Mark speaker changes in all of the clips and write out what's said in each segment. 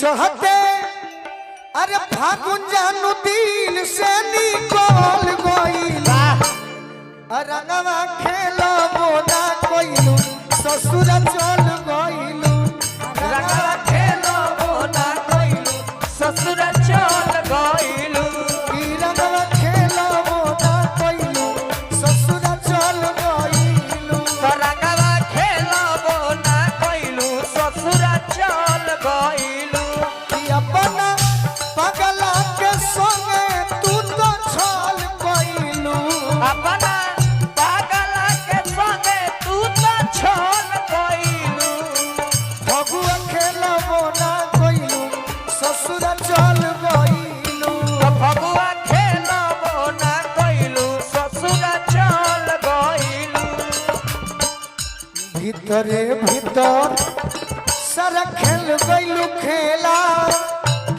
Speaker 1: चढ़ते अरे फागुन जानू दिल से निकल गईला रंगवा खेलो बोना कोइलू ससुर चल गईलू
Speaker 2: रंगवा खेलो बोना कोइलू ससुर चल गईलू
Speaker 1: रंगवा खेलो बोना कोइलू ससुर चल गईलू
Speaker 2: रंगवा खेलो बोना कोइलू ससुर चल गईलू
Speaker 1: अपना पगला के संगे तू तो छल गईलू
Speaker 2: अपना पगला के संगे तू तो छल गईलू
Speaker 1: फगुआ खेलबो ना कोइलू ससुर चल गईलू
Speaker 2: फगुआ खेलबो ना कोइलू ससुर चल गईलू
Speaker 1: भीतरे भीतर सारा खेल गईलू खेला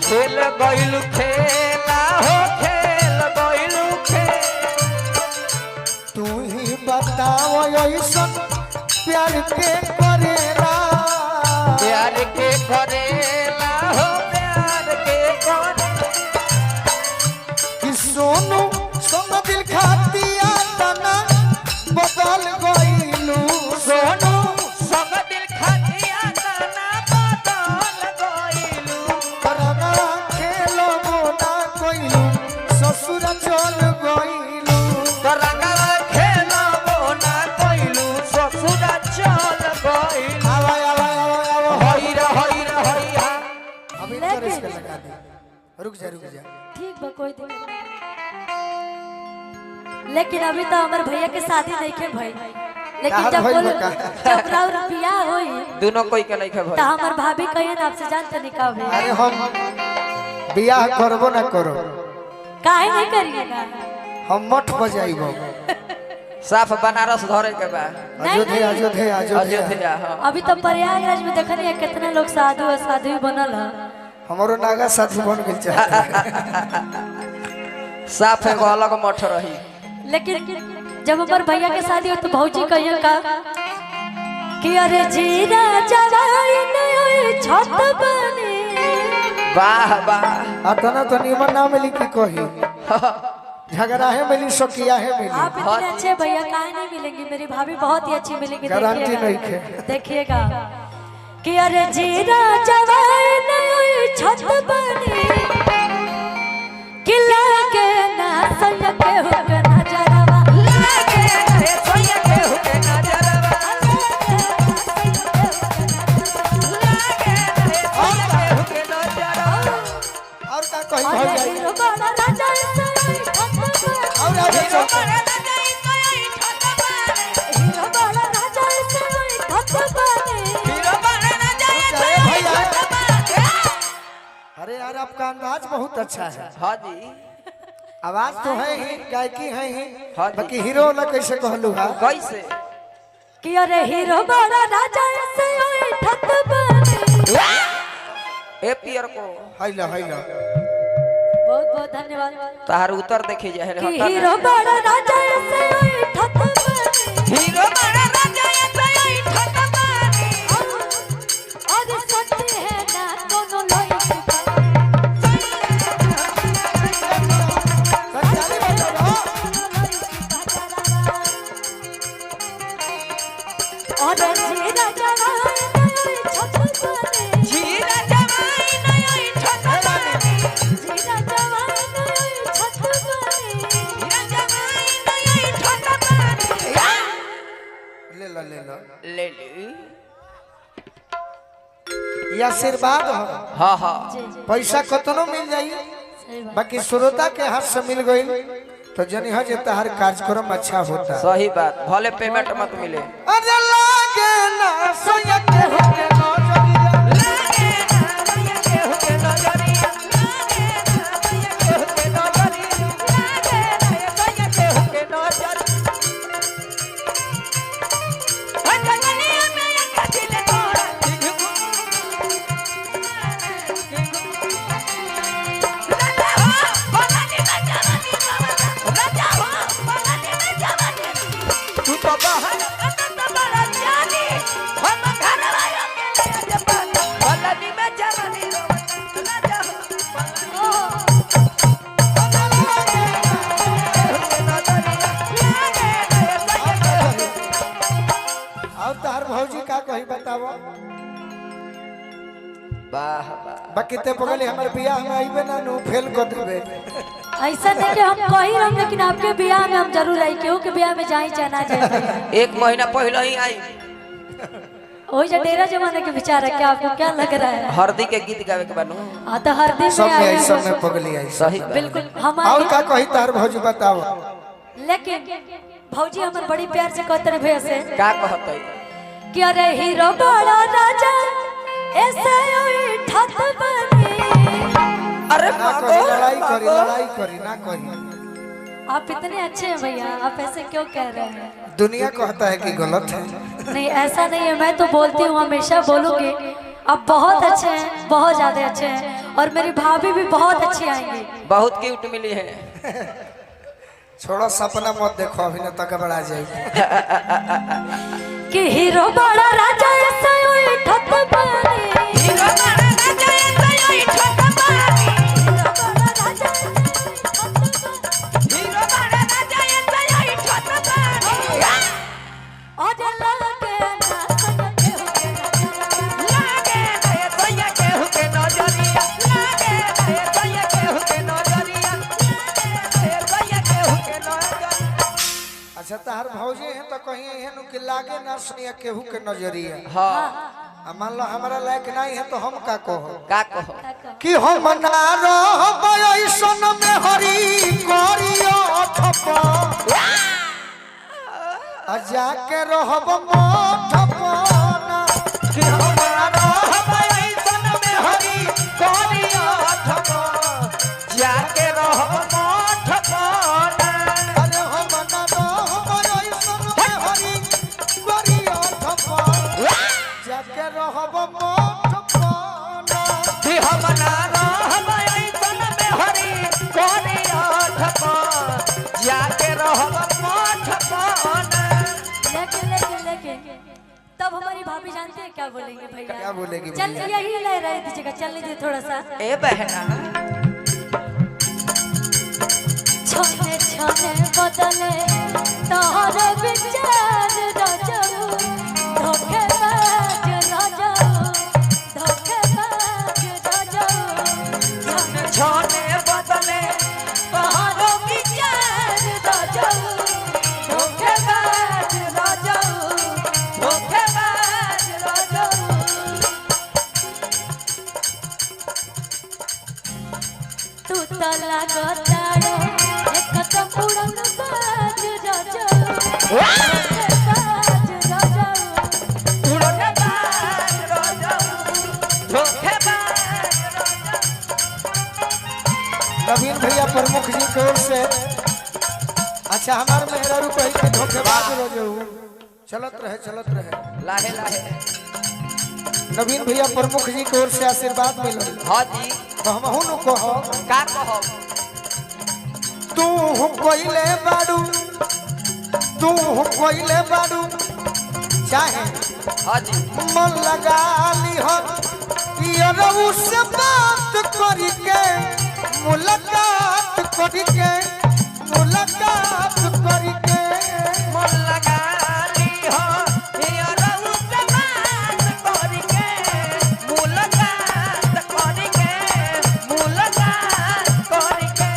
Speaker 2: खेल गईलू खेला हो खेल गईलू खेला
Speaker 1: तू ही बताओ ऐसन प्यार के करेला
Speaker 2: प्यार के करेला हो प्यार के करेला
Speaker 1: कि सोनू सोना दिल खातिया तना बदल गईलू
Speaker 2: सोनू संग दिल खातिया तना बदल गईलू
Speaker 1: रंगवा खेलबो ना कोइलू ससुर चल गईलू
Speaker 2: रंगवा खेलबो ना कोइलू ससुर चल गईलू
Speaker 1: आवा आवा आवा
Speaker 2: हई रे हैया
Speaker 1: अभी तो इसके लगा दे रुक जा
Speaker 3: ठीक बा कोई दिक्कत नहीं। लेकिन अभी तो हमारे भैया के शादी नहीं के भाई लेकिन
Speaker 1: कहाँ
Speaker 3: जब
Speaker 1: भइल
Speaker 3: बोल
Speaker 1: बा
Speaker 3: जब राउर बियाह होई
Speaker 2: दोनों कोई के नहीं
Speaker 3: तो
Speaker 2: भाई
Speaker 3: हमार भाभी कहिए ना आपसे जानते नहीं का भाई
Speaker 1: अरे हम बियाह करबो ना करो
Speaker 3: काहे नहीं करिएगा
Speaker 1: हम मठ बजाइबो
Speaker 2: साफ बनारस धरे के बा
Speaker 1: अयोध्या अयोध्या अयोध्या
Speaker 2: अयोध्या हां
Speaker 3: अभी तो प्रयागराज में देखनी है कितना लोग साधु और साध्वी बनल है
Speaker 1: हमरो नागा साथी बन गेल चाहता
Speaker 2: साफ एगो अलग मठ रही
Speaker 3: लेकिन जब हमारे भैया के शादी हो तो भौजी कहिए का कि अरे जीरा जवाई नहीं छत बने
Speaker 2: वाह वाह
Speaker 1: अतना तो निमन नाम मिली की कही झगड़ा है मिली सकिया है मिली
Speaker 3: आप इतने अच्छे भैया काहे नहीं मिलेंगे मेरी भाभी बहुत ही अच्छी मिलेगी
Speaker 1: गारंटी नहीं
Speaker 3: देखिएगा देखिएगा कि अरे जीरा जवाई नहीं छत बने कि लागे ना सैया के हो के नजरवा
Speaker 2: लागे रे सोया के हुके नजरवा लागे रे सोया के हुके नजरवा
Speaker 1: और का कही हो
Speaker 3: अरे
Speaker 1: जाई
Speaker 3: हीरो बड़ा राजा सैया छत बने
Speaker 1: और आगे
Speaker 2: हीरो
Speaker 1: चल
Speaker 2: बड़ा जाई तो आई छत बारे
Speaker 3: हीरो बड़ा राजा सैया छत बने
Speaker 2: हीरो बड़ा जाई तो आई छत बारे
Speaker 1: अरे यार आपका अंदाज बहुत अच्छा है
Speaker 2: हां जी
Speaker 1: आवाज तो है ही गायकी है ही
Speaker 2: हाँ जी।
Speaker 1: बाकी हीरो वाला कैसे कहलू हा
Speaker 2: कैसे
Speaker 3: कि अरे हीरो बड़ा राजा सैया छत बने
Speaker 2: ए पियर को
Speaker 1: हैला
Speaker 3: बहुत बहुत धन्यवाद
Speaker 2: तार उत्तर देखे जाए
Speaker 3: कि हीरो बड़ा राजा सैया छत बने
Speaker 2: हीरो बड़ा जाई तो आई छत बारे
Speaker 3: और सत्य है ना दोनों लड़की और जीरा जवाई छत बने
Speaker 2: जीरा जमाई नहीं छत बारे
Speaker 3: जीरा जवाई छत बने
Speaker 2: जीरा जमाई नहीं छत बारे
Speaker 1: ले लो
Speaker 2: ले ली
Speaker 1: ये आशीर्वाद हो
Speaker 2: हाँ हाँ
Speaker 3: जी जी
Speaker 1: पैसा कतनो मिल जाई
Speaker 3: सही बात
Speaker 1: बाकी श्रोता के हाथ से मिल गई तो जनी है जे तहर कार्यक्रम अच्छा होता
Speaker 2: सही बात भले पेमेंट मत मिले
Speaker 1: अरे लागे ना सोया के होके नजरिया बताओ
Speaker 4: वाह वाह
Speaker 1: बाकी ते पगली हमारे बियाह में आईबे ना नु फेल कर देबे।
Speaker 3: ऐसा नहीं कि हम कही रहे लेकिन आपके ब्याह में हम जरूर आई क्यों के ब्याह में जाई जाना जाए।
Speaker 4: 1 महीना पहले ही आई
Speaker 3: वही जो डेरा जमाने के विचार है क्या आपको क्या लग रहा है?
Speaker 4: हरदी के गीत गावे के बनू
Speaker 3: हाँ तो हर दिन
Speaker 1: सब
Speaker 3: में
Speaker 1: में
Speaker 3: आए
Speaker 1: आई सब में पगली आई
Speaker 4: सही
Speaker 3: बिल्कुल
Speaker 1: और
Speaker 3: हमारे
Speaker 1: का कही तार भौजी बताओ।
Speaker 3: लेकिन भौजी हमारे बड़ी प्यार से कहते रहे भैया से
Speaker 4: का कहतई
Speaker 3: कि अरे हीरो बड़ा राजा ऐसे ठत बनी।
Speaker 4: अरे
Speaker 1: ना करी लड़ाई करी ना कही।
Speaker 3: आप इतने अच्छे हैं भैया आप ऐसे क्यों कह रहे हैं?
Speaker 1: दुनिया कहता है कि गलत है।
Speaker 3: नहीं ऐसा नहीं है मैं तो बोलती हूँ हमेशा बोलूंगी। आप बहुत अच्छे हैं बहुत ज्यादा अच्छे हैं और मेरी भाभी भी बहुत अच्छी आएंगी।
Speaker 4: बहुत क्यूट मिली है
Speaker 1: छोड़ो सपना मत देखो अभी न तक बड़ा जाएगी
Speaker 3: कि हीरो बड़ा राजा ऐसा ठत बनी।
Speaker 2: हीरो बड़ा राजा ऐसा ठत बनी। हीरो बड़ा राजा ऐसा ठत बनी।
Speaker 3: और लगे ना
Speaker 2: लागे दे सोया केहू के नजरिया। लागे दे सोया केहू के नजरिया। लागे दे सोया केहू के नजरिया।
Speaker 1: अच्छा तार भौजी है तो कहीं एहन कि लागे ना सुनिया केहू के नजरिया।
Speaker 4: हाँ
Speaker 1: मान लो हमारा लायक नहीं है तो हम का कहो
Speaker 4: का कहो
Speaker 1: कि हम ना रहब ऐसन में हरी करियो ठपा आ जाके रहब मोठ पाना। कि हम ना रहब ऐसन में हरी करियो ठपा
Speaker 4: जाके रहब मठ पाना।
Speaker 1: अरे हम ना रहब ऐसन में हरी करियो ठपा जाके रहब मोठ पाना।
Speaker 4: कि हम ना रहब ऐसन में हरी करियो ठपा जाके रहब मठ पाना।
Speaker 3: लेकिन तब हमारी भाभी जानते हैं क्या बोलेंगे भैया?
Speaker 1: क्या बोलेगी
Speaker 3: चल
Speaker 1: भैया?
Speaker 3: यही ले रहे दीजिएगा चल लीजिए थोड़ा सा।
Speaker 4: ए बहना
Speaker 3: छोने छोने बदले तोहरे विचार रजऊ धोखेबाज रजऊ धोखेबाज रजऊ
Speaker 4: छोने बदले
Speaker 3: तोहरे विचार रजऊ धोखेबाज रजऊ धोखेबाज रजऊ। तू तो लागताड़ो एक तो उड़न बाज रजऊ बाज रजऊ
Speaker 4: उड़ने बाज रजऊ धोखेबाज
Speaker 1: नवीन भैया प्रमुख जी की ओर से अच्छा हमार मेहरारू कही के धोखेबाज रोजू चलत रहे
Speaker 4: लाहे लाहे
Speaker 1: नवीन भैया प्रमुख जी की ओर से आशीर्वाद मिलल
Speaker 4: हाँ जी
Speaker 1: तो हम हूं कहो
Speaker 4: का कहो
Speaker 1: तू कोइले बाड़ू चाहे
Speaker 4: हाँ जी
Speaker 1: मन लगा ली हो पियरऊ से बात करी के मुलाकात करी के
Speaker 4: मन लगा ली हो यारो से बात करके मुलाकात करके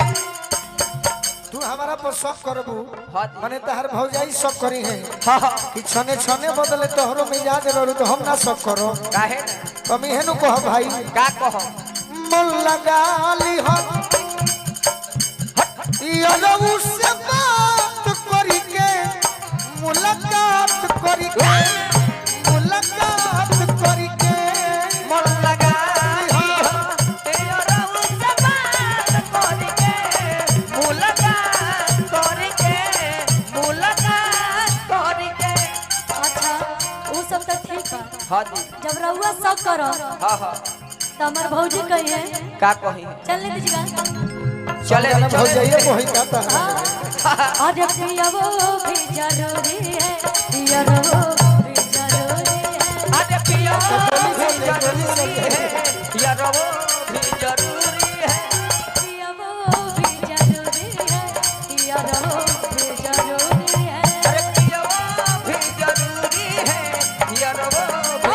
Speaker 1: तू हमारा पर शक करबू
Speaker 4: हाँ जी
Speaker 1: मने तहर भौजाई शक करी है
Speaker 4: हाँ हाँ
Speaker 1: कि छने छने बदले तोहरो मिजाज रहू तो हम ना शक करो
Speaker 4: काहे
Speaker 1: कमी है नु कह भाई
Speaker 4: का कहो
Speaker 1: मन लगा ली हो यारो से बात करी के मुलाकात करी के
Speaker 4: मन लगा ली हो यारो से बात करके मुलाकात करके
Speaker 3: अच्छा वो सब तो ठीक है।
Speaker 4: हाँ जी
Speaker 3: जब रहुआ सब करो
Speaker 4: हाँ हाँ
Speaker 3: तो हमारे भौजी कहिए
Speaker 4: का कही
Speaker 3: चल दीजिएगा।
Speaker 4: चले
Speaker 1: ना
Speaker 4: चले
Speaker 1: भौजाई वही कहता है
Speaker 3: और पियावो भी जरूरी है पियावो भी जरूरी है।
Speaker 4: अरे पिया भी जरूरी है यारो भी जरूरी है
Speaker 3: पियावो भी जरूरी है पियावो भी जरूरी है।
Speaker 4: अरे पिया भी जरूरी है यारो भी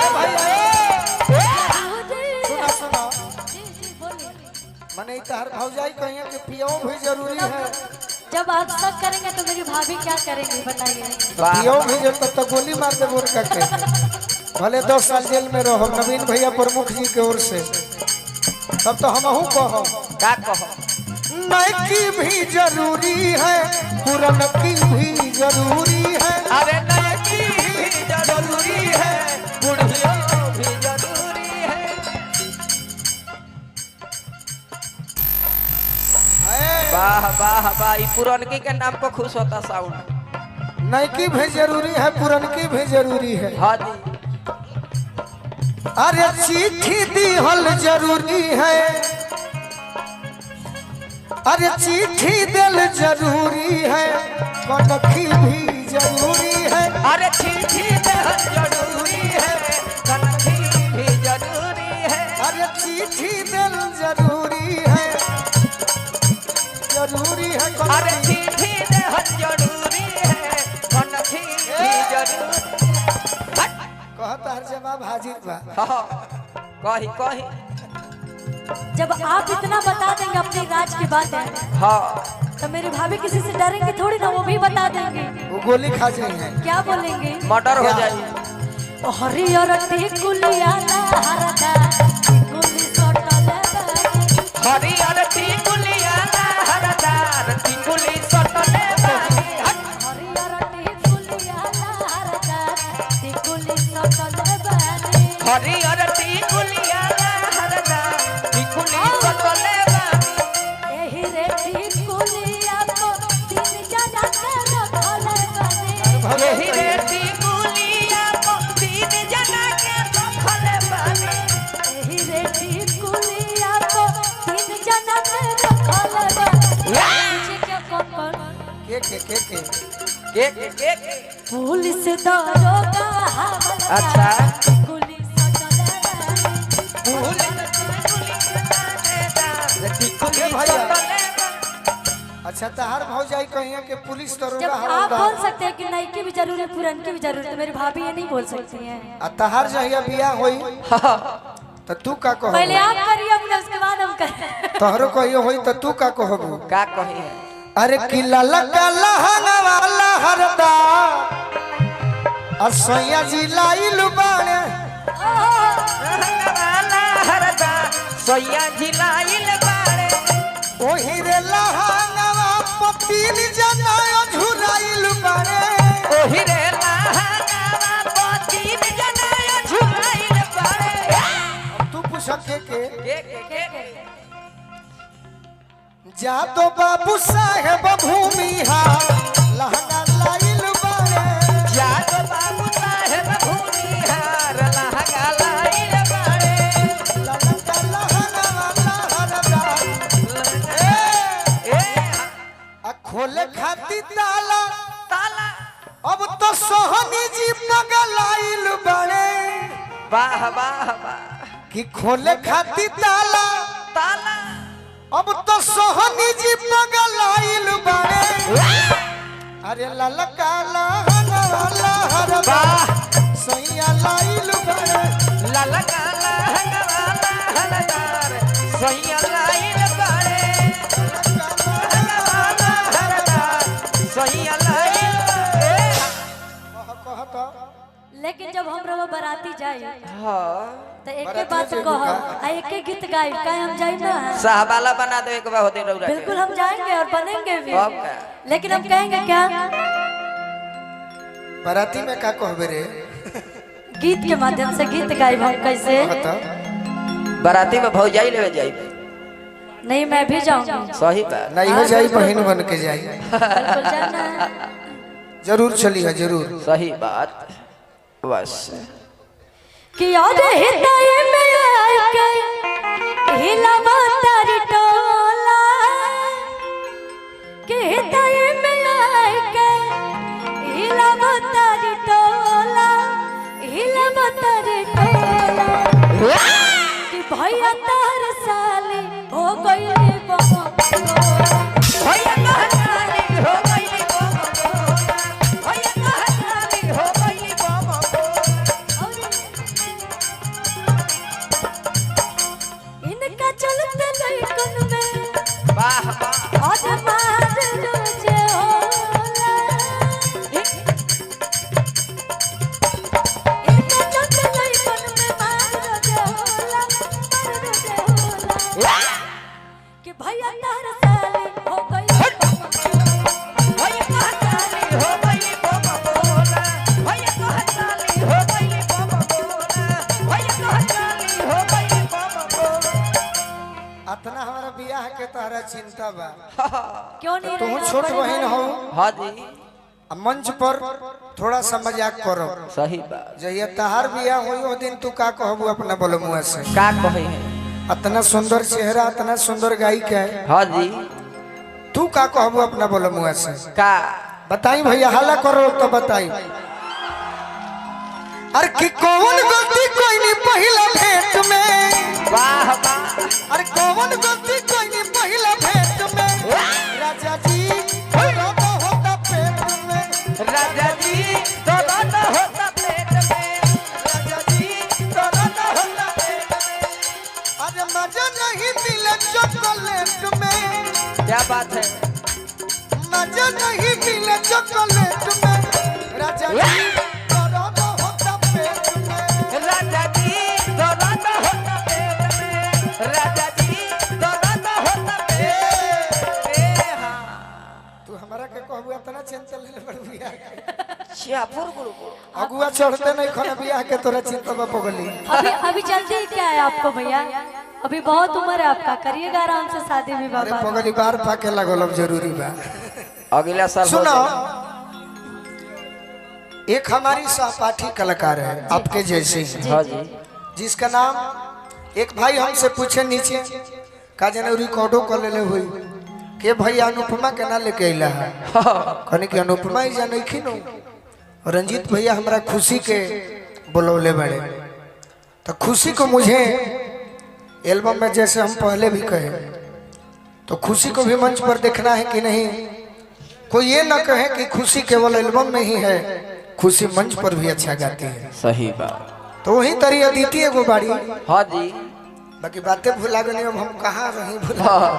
Speaker 3: जब आप शक करेंगे तो मेरी भाभी क्या करेंगी बताइए।
Speaker 1: पियो भी जब तक तो गोली मार दे बोल करके भले 10 साल जेल में रहो नवीन भैया प्रमुख जी की ओर से तब तो हम कहो
Speaker 4: का कहो
Speaker 1: नई भी जरूरी है पुरान की भी जरूरी है।
Speaker 4: अरे नए की भी जरूरी है बुढ़ियों भी जरूरी है। वाह वाह वाह ई पुरनकी के नाम पर खुश होता साउंड।
Speaker 1: नई की भी जरूरी है पुरान की भी जरूरी है।
Speaker 4: हाँ जी
Speaker 1: अरे चिट्ठी दिहल जरूरी है अरे चिट्ठी दिल जरूरी है कनखी भी जरूरी है।
Speaker 4: अरे चिट्ठी देहल जरूरी है कनखी भी जरूरी है।
Speaker 1: अरे चिट्ठी दिल जरूरी है
Speaker 4: अरे चिट्ठी देहल जरूरी है कनखी भी जरूरी।
Speaker 1: कहता हर जवाब हाजिर बा।
Speaker 4: हाँ कही कही
Speaker 3: जब आप इतना बता देंगे अपनी राज की बात है
Speaker 4: हाँ
Speaker 3: तो मेरी भाभी किसी से डरेंगे थोड़ी ना, वो भी बता देंगे।
Speaker 1: वो गोली खा जाएंगे।
Speaker 3: क्या बोलेंगे?
Speaker 4: मर्डर हो जाएगी।
Speaker 3: हरियर टिकुलिया हरदा टिकुली सटले
Speaker 4: हरियर टिकुलिया हरदार टिकुली सटले बानी।
Speaker 3: हरियर टिकुलिया हरदा टिकुली सटले बानी।
Speaker 4: हरियर टिकुलिया हरदार टिकुली सटले बानी।
Speaker 3: एही रे टिकुलिया को तीन जना के रखले बानी।
Speaker 4: यही रे टिकुलिया को तीन जना के रखले बानी।
Speaker 3: एही रे टिकुलिया को तीन जना के रखले बानी। मुझे क्या कौन
Speaker 1: के
Speaker 3: पुलिस दरोगा हवलदार
Speaker 4: अच्छा।
Speaker 3: टिकुली सटले बानी।
Speaker 1: अच्छा तहार भौजाई कहिए कि पुलिस दरोगा
Speaker 3: जब आप
Speaker 1: हवलदार
Speaker 3: बोल सकते हैं कि नई की भी जरूरत है पुरान की भी जरूरत है, मेरी भाभी ये नहीं बोल सकती हैं।
Speaker 1: आ तहार जहिया बियाह होई तो तू का कहो
Speaker 3: पहले आप करिए अपने, उसके बाद हम करें।
Speaker 1: तोहरो कहियो होई तो तू का कहबू।
Speaker 4: का कही है
Speaker 1: अरे किला लगा लहंगवाला हरदा असैया जी लाइल बाणे
Speaker 4: रंगवाला हरदार सोया झिलाइल बाड़े।
Speaker 1: ओही रे लहंगवा पतिन जना झुराइल बाणे।
Speaker 4: ओही रे लहंगावा पतिन जनाया झुलाइल बाड़े।
Speaker 1: तू पूछ के
Speaker 4: के
Speaker 1: जा तो बाबू साहेब भूमिहा लहंगा लाइल बाणे।
Speaker 4: याद बाबू साहेब भूमिहार लहंगा लाइल बाड़े।
Speaker 1: ललका लहंगवाला हरदा
Speaker 4: ए
Speaker 1: आ खोले खाती ताला
Speaker 4: ताला
Speaker 1: अब तो सोहनी जी पगलाइल बाणे।
Speaker 4: वाह वाह वाह
Speaker 1: कि खोले खाती ताला
Speaker 4: ताला
Speaker 1: अब तो सोहनी जी पगलाइल बाणे। अरे ललका लहंगवाला हरदा सैया लाइल बाणे।
Speaker 4: ललका लहंगवाला हरदार सोया लाइल बाड़े। लहंगवाला हरदार सोया लाइल बाड़े।
Speaker 1: कहत
Speaker 3: लेकिन जब हम रहो बराती जाए
Speaker 4: हाँ
Speaker 3: तो एक के बात कहो आ एक के गीत गाए का हम जाए ना।
Speaker 4: साहबाला बना दो एक बार होते रौरा के।
Speaker 3: बिल्कुल हम जाएंगे और बनेंगे भी,
Speaker 4: अब क्या?
Speaker 3: लेकिन हम कहेंगे क्या
Speaker 1: बराती में का कहबे रे
Speaker 3: गीत के माध्यम से गीत गाए हम कैसे।
Speaker 1: कहत
Speaker 4: बाराती में भौजाई लेवे जाई।
Speaker 3: नहीं मैं भी जाऊंगी।
Speaker 4: सही बात
Speaker 1: नहीं हो जाई बहन बन के जाई।
Speaker 3: बिल्कुल जाना।
Speaker 1: जरूर चली है जरूर।
Speaker 4: सही बात बस
Speaker 3: कि याद हृदय में आके हिलावा तारी टोला कि हृदय में आके हिलावा तारी टोला हिलावा तारी टोला कि भैया तार साली हो गई बम
Speaker 4: भैया कहतानी हो गई बम भैया कहतानी हो गई बम।
Speaker 3: इनका चलते लइकन में
Speaker 4: वाह वाह
Speaker 3: और मार रोजे
Speaker 1: चिंता बा
Speaker 3: क्यों नहीं
Speaker 1: तू
Speaker 3: रहेगा?
Speaker 1: छोट बहन हो
Speaker 4: हाँ जी
Speaker 1: आ मंच पर थोड़ा सा मजाक करो
Speaker 4: सही बात
Speaker 1: जहिया तहार बियाह होई ओ दिन तू का कहबू अपना बोलमुआ से
Speaker 4: का कहे है
Speaker 1: इतना सुंदर चेहरा इतना सुंदर गायिका है
Speaker 4: हाँ जी
Speaker 1: तू का कहबू अपना बोलमुआ से
Speaker 4: का
Speaker 1: बताई भैया हल्ला करो तो बताई अरे कि कौन गलती कोई नहीं पहला भेंट में
Speaker 4: वाह वाह
Speaker 1: अरे कौन गलती कोई नहीं पहला भेंट में राजा जी दर्द होता पेट में
Speaker 4: राजा जी दर्द होता पेट में
Speaker 1: राजा जी दर्द होता पेट में अरे मजा नहीं मिला चॉकलेट में
Speaker 4: क्या बात है
Speaker 1: मजा नहीं मिला चॉकलेट में राजा जी दर्द होता पेट में
Speaker 4: राजा जी दर्द होता पेट में राजा जी दर्द होता पेट में हाँ
Speaker 1: तू हमारा के कहबू इतना चिंता ले बड़ बियाह के।
Speaker 4: श्यापुर गुरु
Speaker 1: अगुआ चढ़ते नहीं खाना बियाह के तोरा चिंता बा पगली
Speaker 3: अभी जल्दी क्या है आपको भैया? अभी बहुत उम्र है आपका, करिएगा आराम से शादी विवाह
Speaker 1: अरे
Speaker 3: बाद में।
Speaker 1: पगली बार पाके लगल अब जरूरी बा
Speaker 4: अगला साल हो
Speaker 1: सुनो
Speaker 4: जाए।
Speaker 1: एक हमारी सहपाठी कलाकार है आपके जैसे ही,
Speaker 4: हाँ जी
Speaker 1: जिसका नाम एक भाई हमसे पूछे नीचे का जने रिकॉर्डो कर लेले हुई के भैया अनुपमा के ना लेके अइला है कहने की अनुपमा ही जाने की नो रंजीत भैया हमारा खुशी के बुलौले बड़े तो खुशी को मुझे एल्बम में जैसे हम पहले भी कहे तो खुशी को भी मंच पर देखना है कि नहीं कोई ये ना कहे कि खुशी केवल एल्बम में ही है खुशी मंच पर भी अच्छा गाती है
Speaker 4: सही बात
Speaker 1: तो वही तरी अदिति एगो बाड़ी
Speaker 4: हाँ जी
Speaker 1: बाकी बातें भुला गई अब हम कहाँ रही भुला
Speaker 4: हाँ